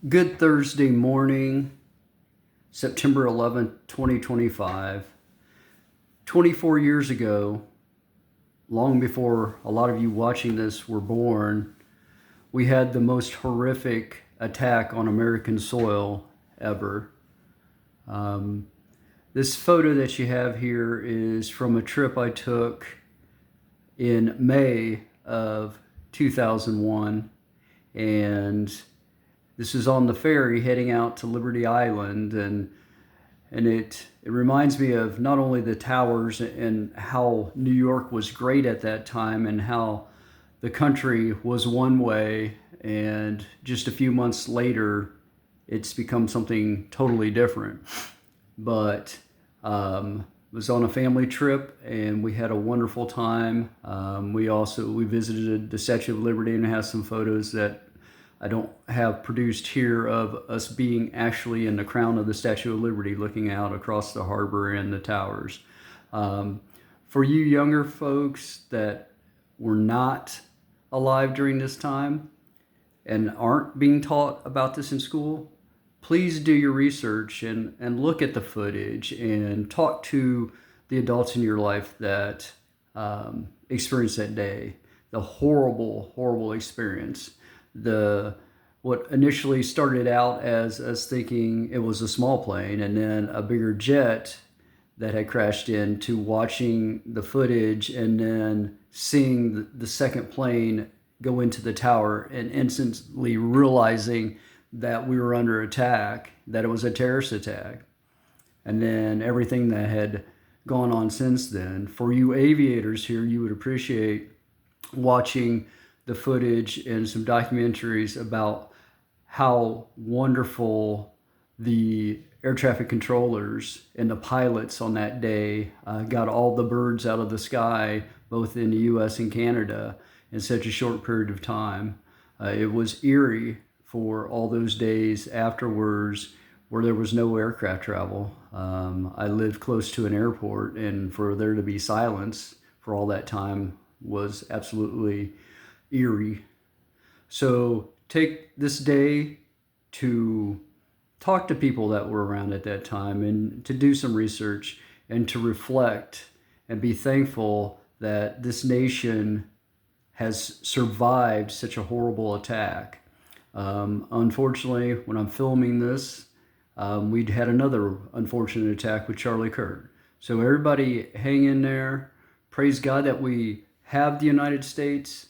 Good Thursday morning, September 11th, 2025. 24 years ago, long before a lot of you watching this were born, we had the most horrific attack on American soil ever. This photo that you have here is from a trip I took in May of 2001, and this is on the ferry heading out to Liberty Island, and it reminds me of not only the towers and how New York was great at that time and how the country was one way, and just a few months later it's become something totally different. But was on a family trip and we had a wonderful time. We visited the Statue of Liberty and have some photos that I don't have produced here of us being actually in the crown of the Statue of Liberty looking out across the harbor and the towers. For you younger folks that were not alive during this time and aren't being taught about this in school, please do your research and look at the footage and talk to the adults in your life that experienced that day. The horrible, horrible experience. What initially started out as us thinking it was a small plane and then a bigger jet that had crashed in, to watching the footage and then seeing the second plane go into the tower and instantly realizing that we were under attack, that it was a terrorist attack, and then everything that had gone on since then. For you aviators here, you would appreciate watching the footage and some documentaries about how wonderful the air traffic controllers and the pilots on that day got all the birds out of the sky, both in the US and Canada, in such a short period of time. It was eerie for all those days afterwards where there was no aircraft travel. I lived close to an airport, and for there to be silence for all that time was absolutely eerie. So take this day to talk to people that were around at that time and to do some research and to reflect and be thankful that this nation has survived such a horrible attack. Unfortunately, when I'm filming this, we'd had another unfortunate attack with Charlie Kirk. So everybody hang in there. Praise God that we have the United States,